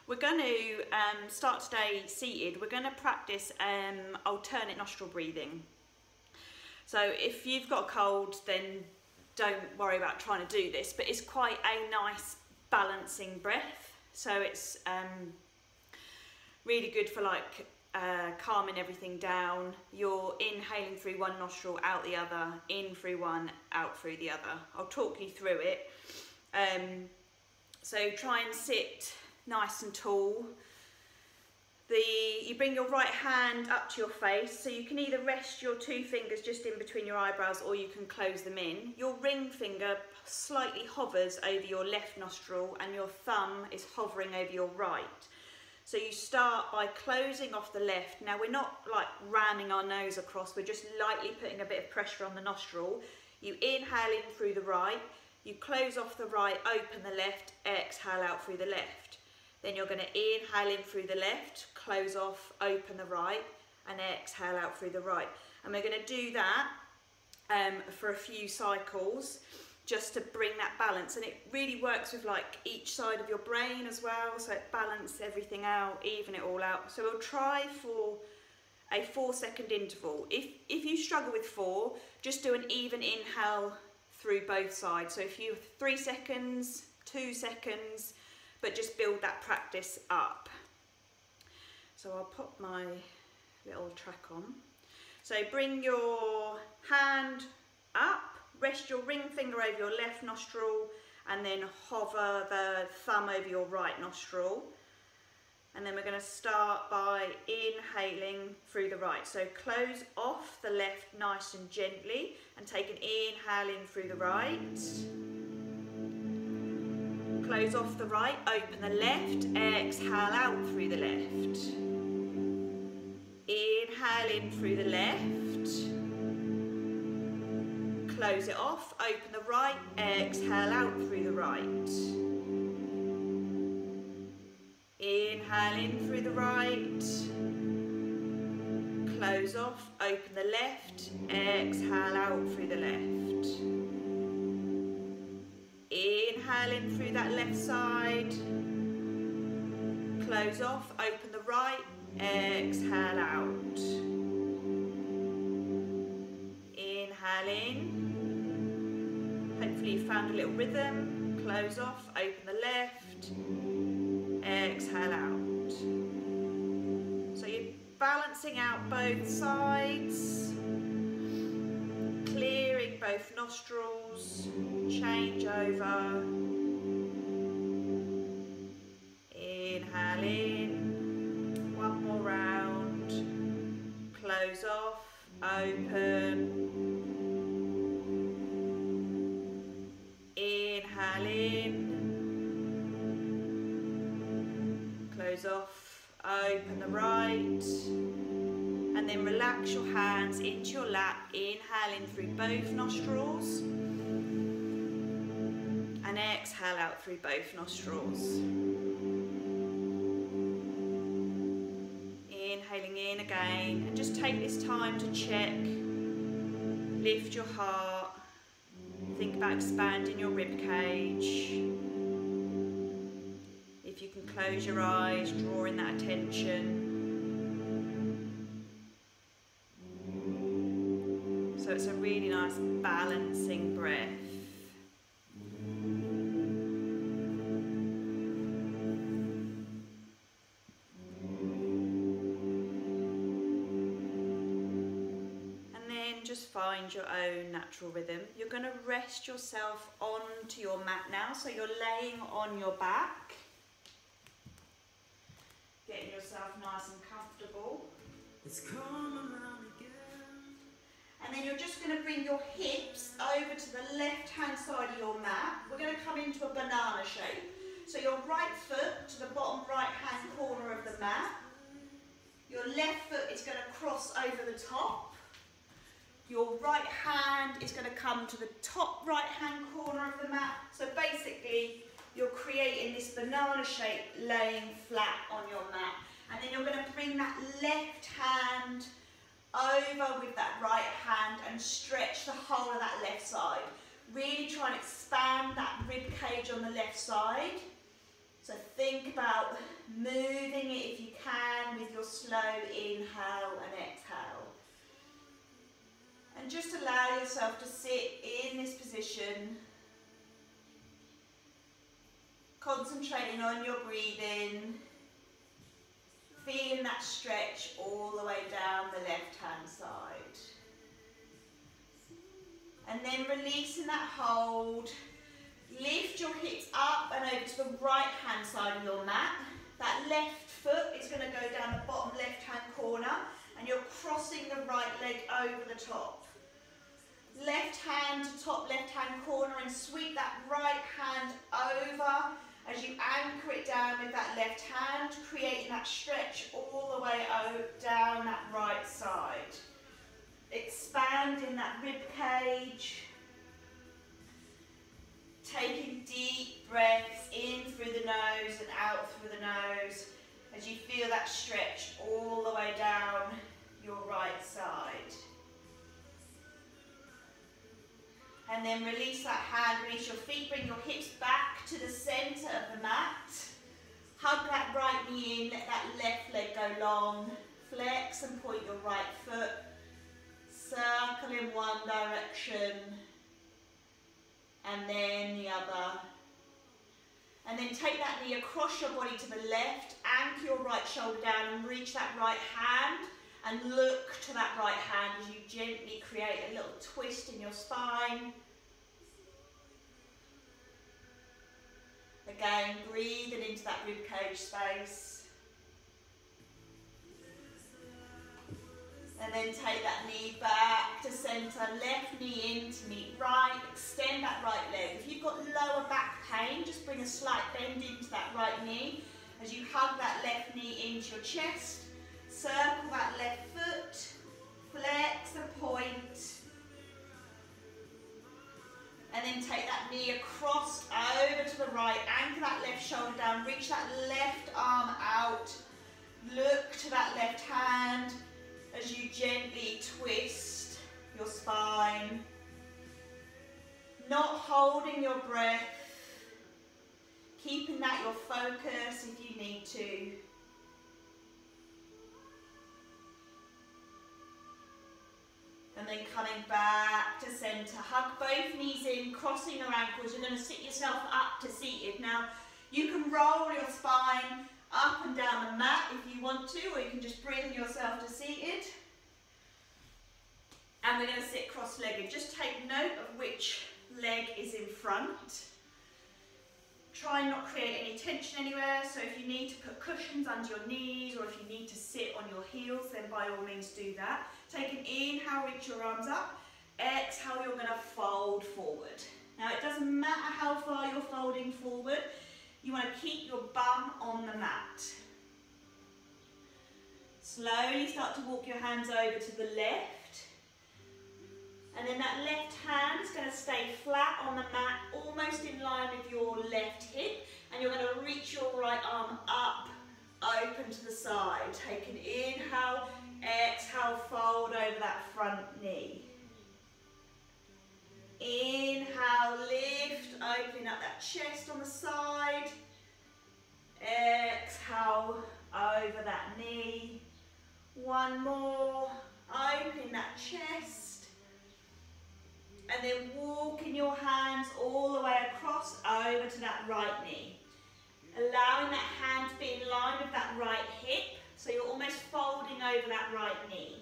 We're going to start today seated. We're going to practice alternate nostril breathing. So if you've got a cold, then don't worry about trying to do this, but it's quite a nice balancing breath. So it's really good for like calming everything down. You're inhaling through one nostril, out the other, in through one, out through the other. I'll talk you through it. So try and sit nice and tall. You bring your right hand up to your face, so you can either rest your two fingers just in between your eyebrows or you can close them in. Your ring finger slightly hovers over your left nostril and your thumb is hovering over your right. So you start by closing off the left. Now we're not like ramming our nose across, we're just lightly putting a bit of pressure on the nostril. You inhale in through the right, you close off the right, open the left, exhale out through the left. Then you're going to inhale in through the left, close off, open the right, and exhale out through the right. And we're going to do that for a few cycles just to bring that balance. And it really works with like each side of your brain as well, so it balances everything out, even it all out. So we'll try for a 4-second interval. If you struggle with 4, just do an even inhale through both sides. So if you 3 seconds, 2 seconds, but just build that practice up. So I'll pop my little track on. So bring your hand up, rest your ring finger over your left nostril, and then hover the thumb over your right nostril. And then we're going to start by inhaling through the right. So close off the left nice and gently and take an inhale in through the right. Close off the right, open the left, exhale out through the left. Inhale in through the left. Close it off, open the right, exhale out through the right. Inhale in through the right. Close off, open the left, exhale out through the left. Inhale in through that left side, close off, open the right, exhale out. Inhale in, hopefully you found a little rhythm, close off, open the left, exhale out. So you're balancing out both sides, clearing both nostrils, change over, inhale in, one more round, close off, open, inhale in, close off, open the right, and then relax your hands into your lap, inhale in through both nostrils and exhale out through both nostrils. Inhaling in again, and just take this time to check, lift your heart, think about expanding your rib cage. If you can close your eyes, draw in that attention. So it's a really nice balancing breath. And then just find your own natural rhythm. You're going to rest yourself onto your mat now. So you're laying on your back, getting yourself nice and comfortable. It's come around again. And then you're just going to bring your hips over to the left-hand side of your mat. We're going to come into a banana shape. So your right foot to the bottom right-hand corner of the mat. Your left foot is going to cross over the top. Your right hand is going to come to the top right-hand corner of the mat. So basically, you're creating this banana shape laying flat on your mat. And then you're going to bring that left hand over with that right hand and stretch the whole of that left side. Really try and expand that rib cage on the left side. So think about moving it if you can with your slow inhale and exhale. And just allow yourself to sit in this position, concentrating on your breathing, feeling that stretch all the way down the left-hand side. And then releasing that hold. Lift your hips up and over to the right-hand side of your mat. That left foot is going to go down the bottom left-hand corner and you're crossing the right leg over the top. Left hand to top left-hand corner and sweep that right hand over as you anchor it down with that left hand, creating that stretch all the way down that right side. Expanding that rib cage. Taking deep breaths in through the nose and out through the nose as you feel that stretch all the way down your right side. And then release that hand, release your feet, bring your hips back to the centre of the mat. Hug that right knee in, let that left leg go long. Flex and point your right foot. Circle in one direction. And then the other. And then take that knee across your body to the left, anchor your right shoulder down and reach that right hand and look to that right hand as you gently create a little twist in your spine. Again, breathing into that ribcage space. And then take that knee back to centre, left knee in to meet right, extend that right leg. If you've got lower back pain, just bring a slight bend into that right knee as you hug that left knee into your chest, circle that left foot, flex and point. And then take that knee across over to the right, anchor that left shoulder down, reach that left arm out, look to that left hand, as you gently twist your spine, not holding your breath, keeping that your focus if you need to. And then coming back to centre, hug both knees in, crossing your ankles. You're going to sit yourself up to seated. Now, you can roll your spine up and down the mat if you want to, or you can just bring yourself to seated. And we're going to sit cross-legged. Just take note of which leg is in front. Try and not create any tension anywhere. So if you need to put cushions under your knees, or if you need to sit on your heels, then by all means do that. Take an inhale, reach your arms up. Exhale, you're going to fold forward. Now it doesn't matter how far you're folding forward. You want to keep your bum on the mat. Slowly start to walk your hands over to the left. And then that left hand is going to stay flat on the mat, almost in line with your left hip. And you're going to reach your right arm up, open to the side. Take an inhale, exhale, fold over that front knee. Inhale, lift, opening up that chest on the side. Exhale, over that knee. One more, opening that chest. And then walking your hands all the way across over to that right knee. Allowing that hand to be in line with that right hip, so you're almost folding over that right knee.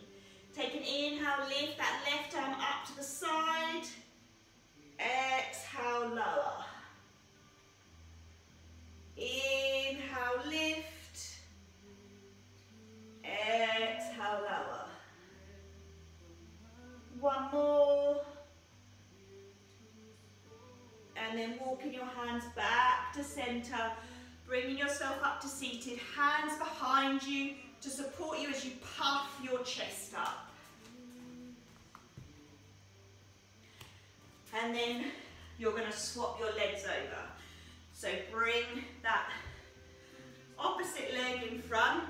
Take an inhale, lift that left arm up to the side. Exhale, lower. Inhale, lift. Exhale, lower. One more. And then walking your hands back to centre, bringing yourself up to seated, hands behind you to support you as you puff your chest up. And then you're going to swap your legs over. So bring that opposite leg in front.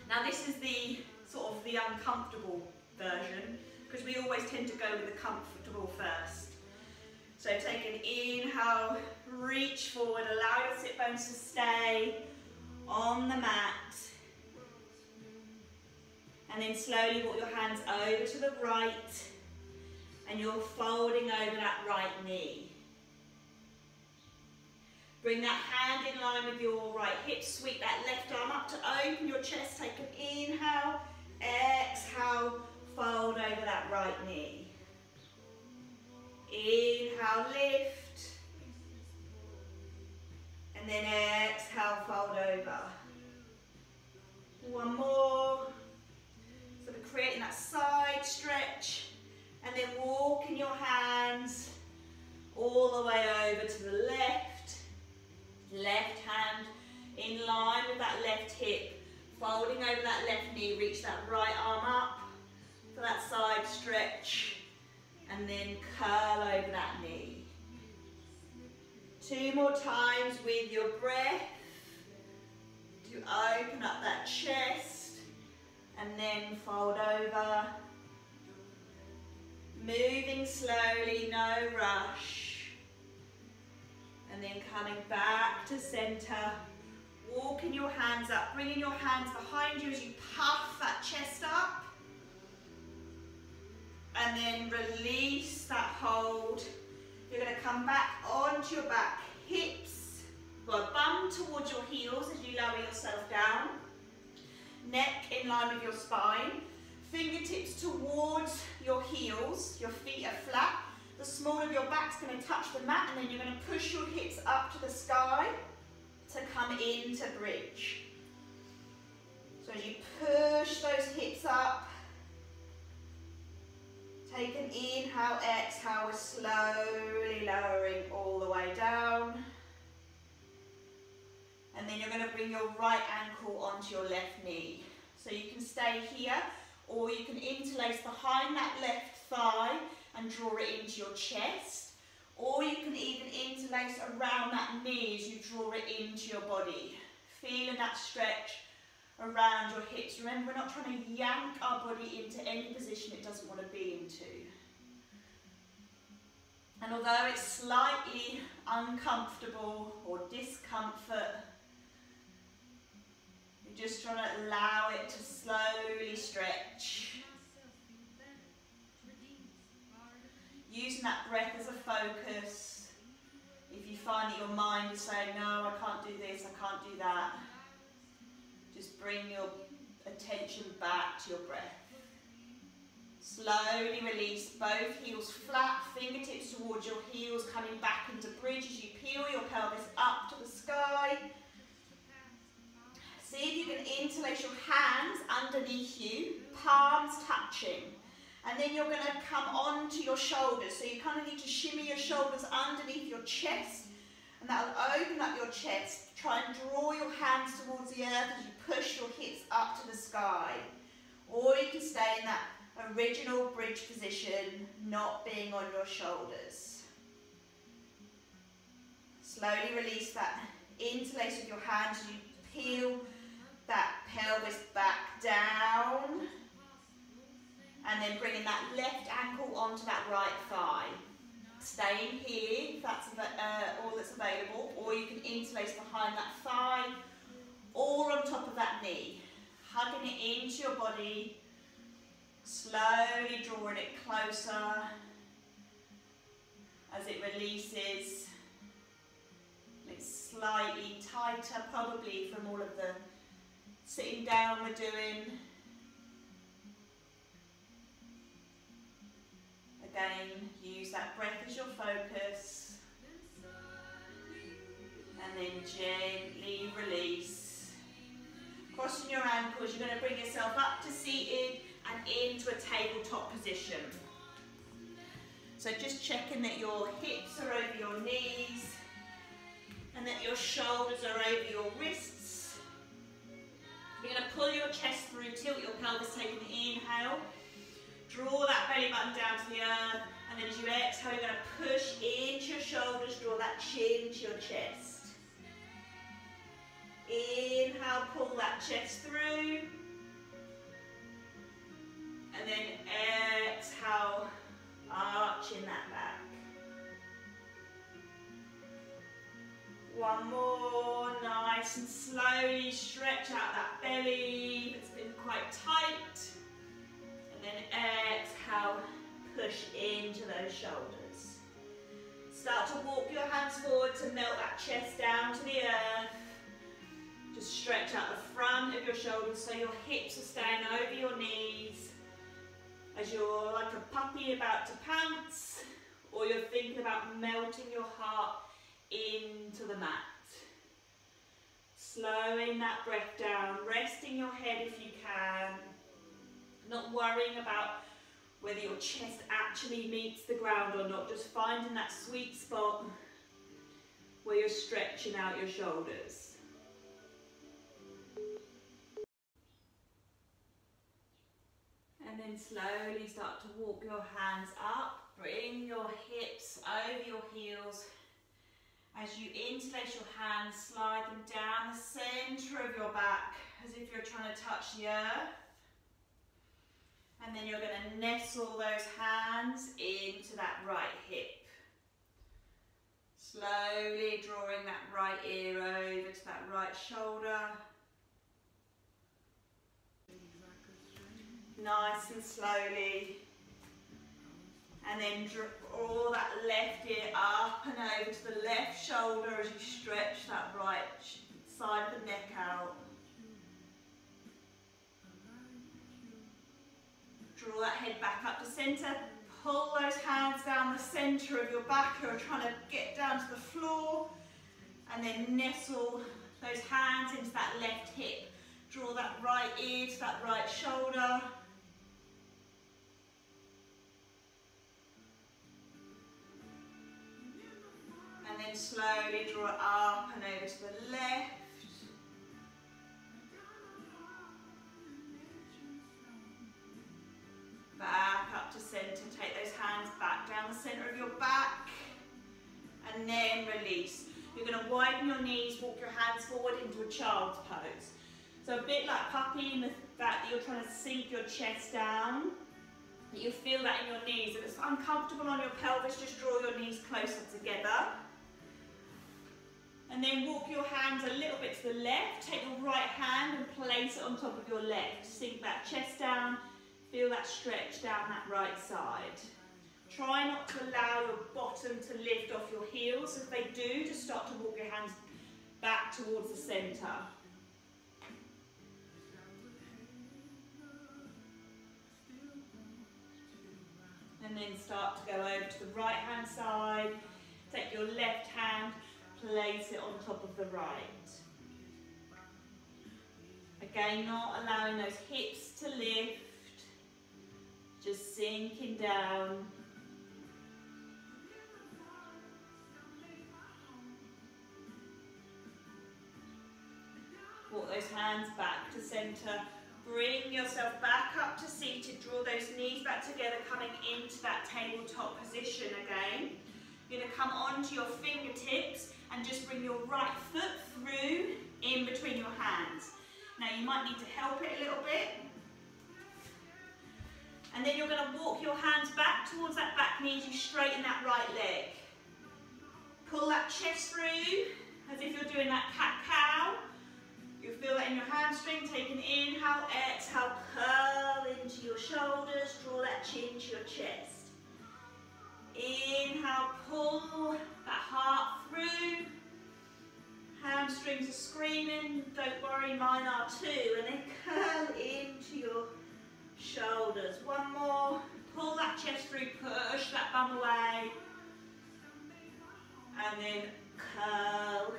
Now this is the sort of the uncomfortable version, because we always tend to go with the comfortable first. So take an inhale, reach forward, allow your sit bones to stay on the mat. And then slowly walk your hands over to the right, and you're folding over that right knee. Bring that hand in line with your right hip, sweep that left arm up to open your chest, take an inhale, exhale, fold over that right knee. Inhale, lift, and then exhale, fold over. One more, sort of creating that side stretch, and then walking your hands all the way over to the left. Left hand in line with that left hip, folding over that left knee, reach that right arm up for that side stretch, and then curl over that knee. 2 more times with your breath to open up that chest, and then fold over. Moving slowly, no rush. And then coming back to center, walking your hands up, bringing your hands behind you as you puff that chest up. And then release that hold. You're going to come back onto your back, hips, bum towards your heels as you lower yourself down. Neck in line with your spine. Fingertips towards your heels, your feet are flat. The small of your back's going to touch the mat, and then you're going to push your hips up to the sky to come into bridge. So as you push those hips up, take an inhale, exhale, we're slowly lowering all the way down. And then you're going to bring your right ankle onto your left knee. So you can stay here, or you can interlace behind that left thigh and draw it into your chest. Or you can even interlace around that knee as you draw it into your body. Feeling that stretch around your hips. Remember, we're not trying to yank our body into any position it doesn't want to be into. And although it's slightly uncomfortable or discomfort, you're just trying to allow it to slowly stretch. Using that breath as a focus. If you find that your mind is saying, no, I can't do this, I can't do that, just bring your attention back to your breath. Slowly release both heels flat, fingertips towards your heels, coming back into bridge as you peel your pelvis up to the sky. See if you can interlace your hands underneath you, palms touching. And then you're going to come onto your shoulders. So you kind of need to shimmy your shoulders underneath your chest. And that will open up your chest. Try and draw your hands towards the earth as you push your hips up to the sky. Or you can stay in that original bridge position, not being on your shoulders. Slowly release that interlace with your hands as you peel that pelvis back down. And then bringing that left ankle onto that right thigh. Staying here, if that's all that's available, or you can interlace behind that thigh, or on top of that knee. Hugging it into your body, slowly drawing it closer as it releases. It's slightly tighter, probably from all of the sitting down we're doing. Again, use that breath as your focus, and then gently release. Crossing your ankles, you're going to bring yourself up to seated and into a tabletop position. So just checking that your hips are over your knees and that your shoulders are over your wrists. You're going to pull your chest through, tilt your pelvis, take an inhale. Draw that belly button down to the earth, and then as you exhale, you're going to push into your shoulders, draw that chin to your chest. Inhale, pull that chest through, and then exhale, arching that back. One more, nice and slowly stretch out that belly that's been quite tight. And then exhale, push into those shoulders. Start to walk your hands forward to melt that chest down to the earth. Just stretch out the front of your shoulders so your hips are staying over your knees. As you're like a puppy about to pounce, or you're thinking about melting your heart into the mat. Slowing that breath down, resting your head if you can, not worrying about whether your chest actually meets the ground or not, just finding that sweet spot where you're stretching out your shoulders. And then slowly start to walk your hands up, bring your hips over your heels. As you interlace your hands, slide them down the centre of your back as if you're trying to touch the earth. And then you're going to nestle those hands into that right hip. Slowly drawing that right ear over to that right shoulder. Nice and slowly. And then draw that left ear up and over to the left shoulder as you stretch that right side of the neck out. Draw that head back up to centre. Pull those hands down the centre of your back. You're trying to get down to the floor. And then nestle those hands into that left hip. Draw that right ear to that right shoulder. And then slowly draw it up and over to the left. Back up to centre. Take those hands back down the centre of your back. And then release. You're going to widen your knees, walk your hands forward into a child's pose. So a bit like puppy in the fact that you're trying to sink your chest down. You feel that in your knees. If it's uncomfortable on your pelvis, just draw your knees closer together. And then walk your hands a little bit to the left. Take your right hand and place it on top of your left. Sink that chest down. Feel that stretch down that right side. Try not to allow your bottom to lift off your heels. If they do, just start to walk your hands back towards the centre. And then start to go over to the right hand side. Take your left hand, place it on top of the right. Again, not allowing those hips to lift, just sinking down. Walk those hands back to centre. Bring yourself back up to seated. Draw those knees back together, coming into that tabletop position again. You're going to come onto your fingertips and just bring your right foot through in between your hands. Now you might need to help it a little bit. And then you're going to walk your hands back towards that back knee as you straighten that right leg. Pull that chest through as if you're doing that cat-cow. You feel that in your hamstring. Take an inhale, exhale, curl into your shoulders, draw that chin to your chest. Inhale, pull that heart through. Hamstrings are screaming, don't worry, mine are too. And then curl into your shoulders. One more, pull that chest through, push that bum away. And then curl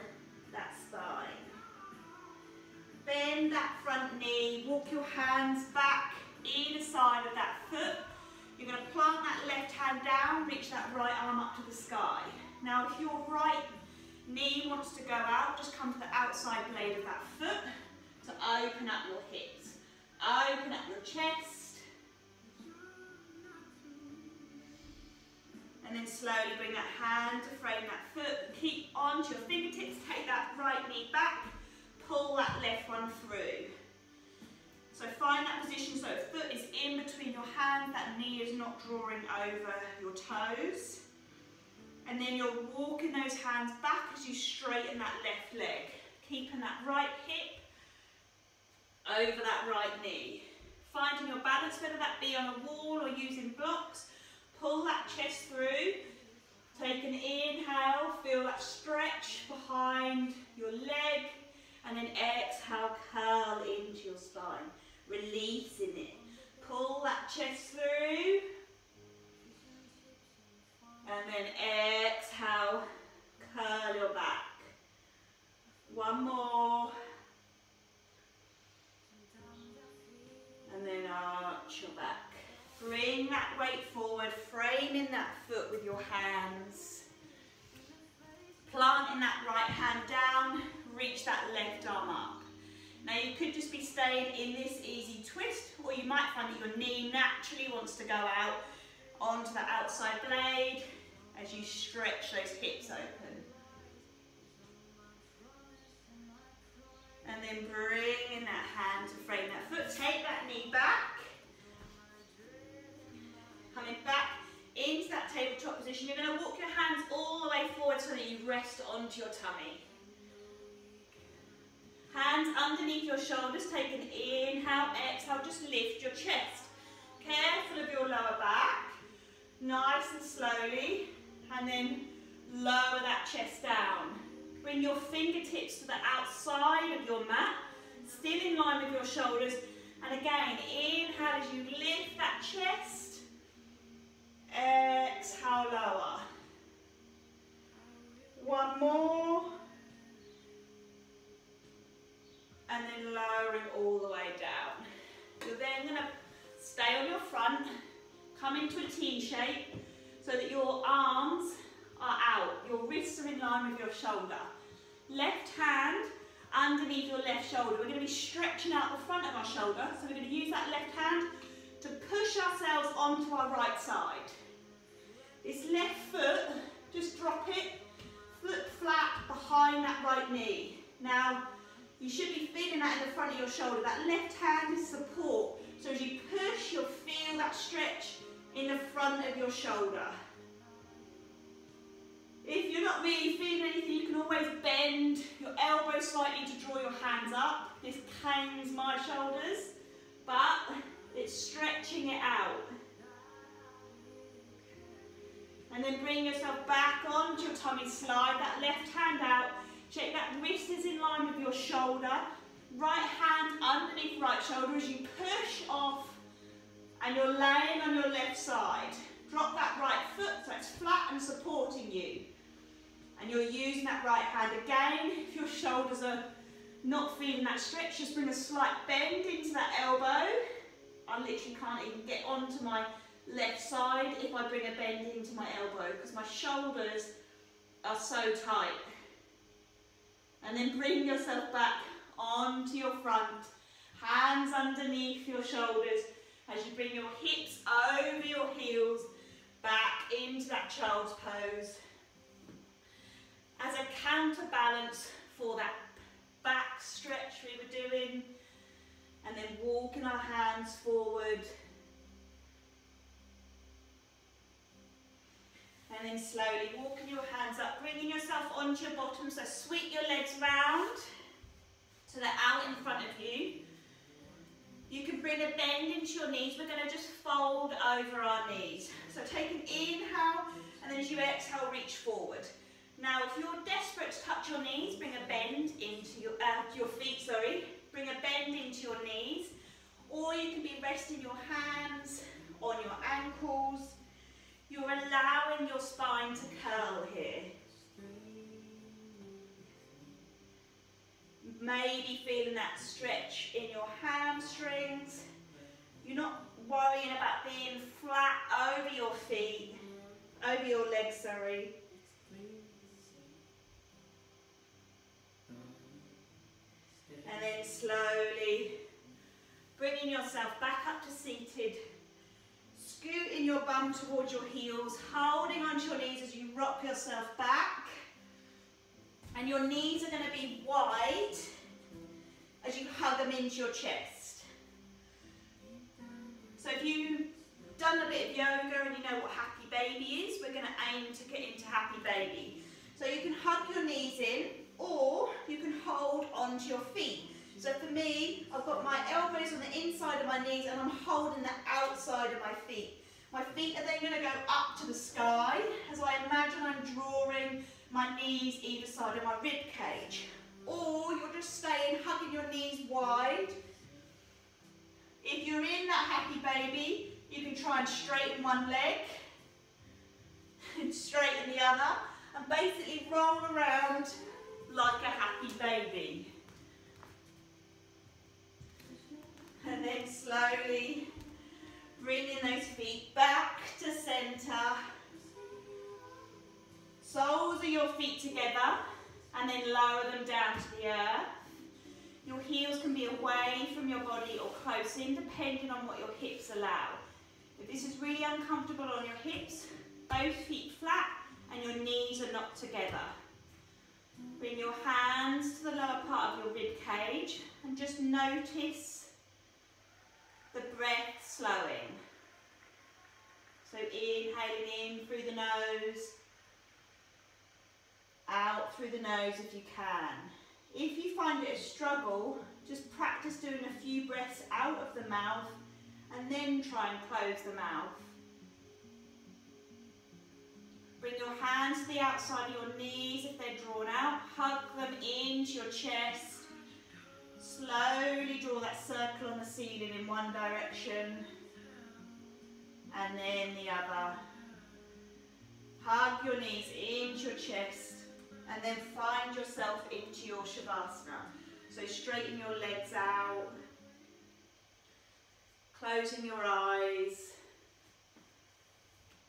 that spine. Bend that front knee, walk your hands back either side of that foot. You're going to plant that left hand down, reach that right arm up to the sky. Now if your right knee wants to go out, just come to the outside blade of that foot to open up your hips. Open up your chest. And then slowly bring that hand to frame that foot. Keep onto your fingertips, take that right knee back. Pull that left one through. So find that position so the foot is in between your hands, that knee is not drawing over your toes. And then you're walking those hands back as you straighten that left leg, keeping that right hip over that right knee. Finding your balance, whether that be on a wall or using blocks. Pull that chest through. Take an inhale, feel that stretch behind your leg, and then exhale, curl into your spine, releasing it. Pull that chest through. And then exhale, curl your back. One more. And then arch your back. Bring that weight forward, framing that foot with your hands. Planting that right hand down, reach that left arm up. Now you could just be staying in this easy twist, or you might find that your knee naturally wants to go out onto the outside blade as you stretch those hips open. And then bring in that hand to frame that foot. Take that knee back. Coming back into that tabletop position. You're going to walk your hands all the way forward so that you rest onto your tummy. Hands underneath your shoulders. Take an inhale, exhale. Just lift your chest. Careful of your lower back. Nice and slowly. And then lower that chest down. Bring your fingertips to the outside of your mat, still in line with your shoulders. And again, inhale as you lift that chest. Exhale, lower. One more. And then lowering all the way down. You're then going to stay on your front, come into a T shape so that your arms are out. Your wrists are in line with your shoulder. Left hand underneath your left shoulder. We're going to be stretching out the front of our shoulder. So we're going to use that left hand to push ourselves onto our right side. This left foot, just drop it, foot flat behind that right knee. Now, you should be feeling that in the front of your shoulder. That left hand is support. So as you push, you'll feel that stretch in the front of your shoulder. If you're not really feeling anything, you can always bend your elbow slightly to draw your hands up. This pains my shoulders, but it's stretching it out. And then bring yourself back onto your tummy, slide that left hand out. Check that wrist is in line with your shoulder. Right hand underneath right shoulder as you push off and you're laying on your left side. Drop that right foot so it's flat and supporting you. And you're using that right hand again. If your shoulders are not feeling that stretch, just bring a slight bend into that elbow. I literally can't even get onto my left side if I bring a bend into my elbow because my shoulders are so tight. And then bring yourself back onto your front, hands underneath your shoulders as you bring your hips over your heels, back into that child's pose. As a counterbalance for that back stretch we were doing, and then walking our hands forward. And then slowly walking your hands up, bringing yourself onto your bottom, so sweep your legs round so they're out in front of you. You can bring a bend into your knees. We're going to just fold over our knees. So take an inhale, and then as you exhale, reach forward. Now, if you're desperate to touch your knees, bring a bend into your feet, Bring a bend into your knees. Or you can be resting your hands on your ankles. You're allowing your spine to curl here. Maybe feeling that stretch in your hamstrings. You're not worrying about being flat over your feet, over your legs, And then slowly bringing yourself back up to seated. Scooting your bum towards your heels, holding onto your knees as you rock yourself back. And your knees are going to be wide as you hug them into your chest. So if you've done a bit of yoga and you know what happy baby is, we're going to aim to get into happy baby. So you can hug your knees in, or you can hold onto your feet. So for me, I've got my elbows on the inside of my knees and I'm holding the outside of my feet. My feet are then going to go up to the sky as I imagine I'm drawing my knees either side of my rib cage. Or you're just staying, hugging your knees wide. If you're in that happy baby, you can try and straighten one leg and straighten the other and basically roll around like a happy baby. And then slowly bringing those feet back to centre. Soles of your feet together and then lower them down to the earth. Your heels can be away from your body or close in depending on what your hips allow. If this is really uncomfortable on your hips, both feet flat and your knees are not together. Bring your hands to the lower part of your rib cage and just notice the breath slowing. So inhaling in through the nose, out through the nose if you can. If you find it a struggle, just practice doing a few breaths out of the mouth and then try and close the mouth. Bring your hands to the outside of your knees if they're drawn out. Hug them into your chest. Slowly draw that circle on the ceiling in one direction and then the other. Hug your knees into your chest and then find yourself into your Shavasana. So straighten your legs out, closing your eyes,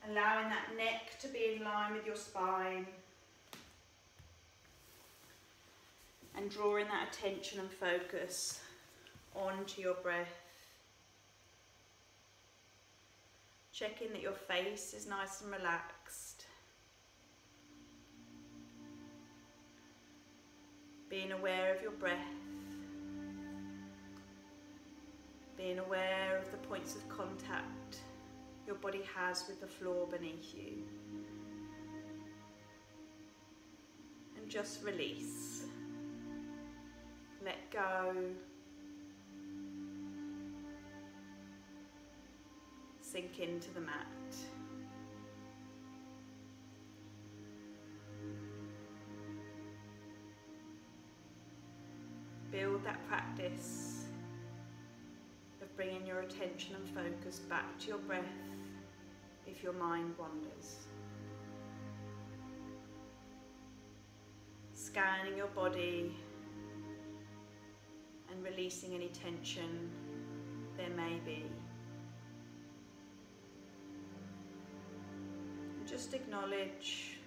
allowing that neck to be in line with your spine and drawing that attention and focus onto your breath. Checking that your face is nice and relaxed. Being aware of your breath. Being aware of the points of contact your body has with the floor beneath you. And just release. Let go. Sink into the mat. Build that practice of bringing your attention and focus back to your breath if your mind wanders. Scanning your body and releasing any tension there may be. Just acknowledge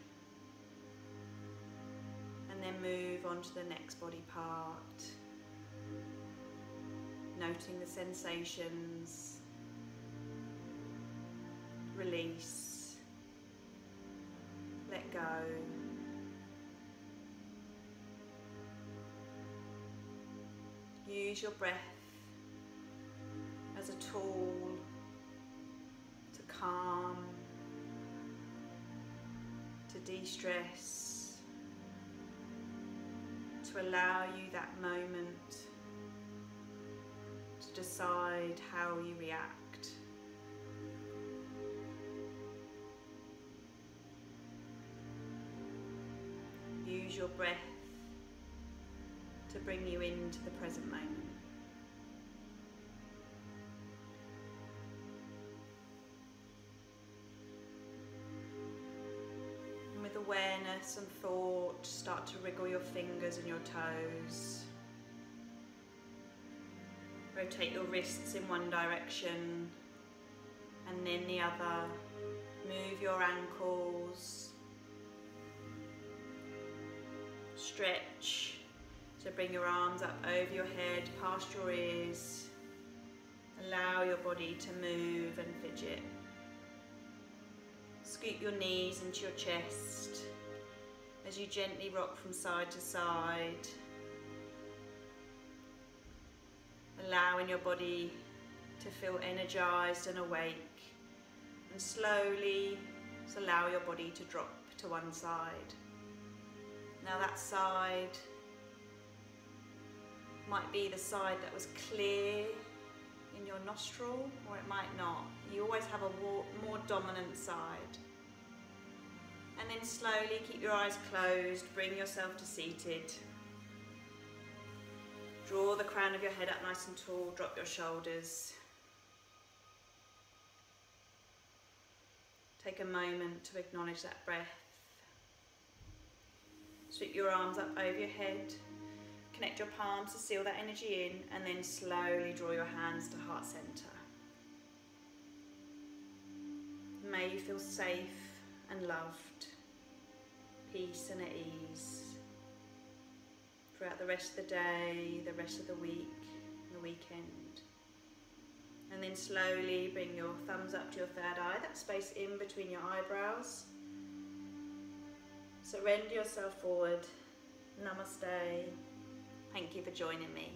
and then move on to the next body part. Noting the sensations, release, let go. Use your breath as a tool to calm, to de-stress, to allow you that moment to decide how you react. Use your breath to bring you into the present moment. And with awareness and thought, start to wriggle your fingers and your toes. Rotate your wrists in one direction and then the other. Move your ankles. Stretch. So bring your arms up over your head, past your ears. Allow your body to move and fidget. Scoop your knees into your chest as you gently rock from side to side. Allowing your body to feel energized and awake. And slowly Just allow your body to drop to one side. Now that side might be the side that was clear in your nostril, or it might not. You always have a more dominant side. And then slowly keep your eyes closed, bring yourself to seated. Draw the crown of your head up nice and tall, drop your shoulders. Take a moment to acknowledge that breath. Sweep your arms up over your head. Connect your palms to seal that energy in, and then slowly draw your hands to heart center. May you feel safe and loved, peace and at ease throughout the rest of the day, the rest of the week, the weekend. And then slowly bring your thumbs up to your third eye, that space in between your eyebrows. Surrender yourself forward. Namaste. Thank you for joining me.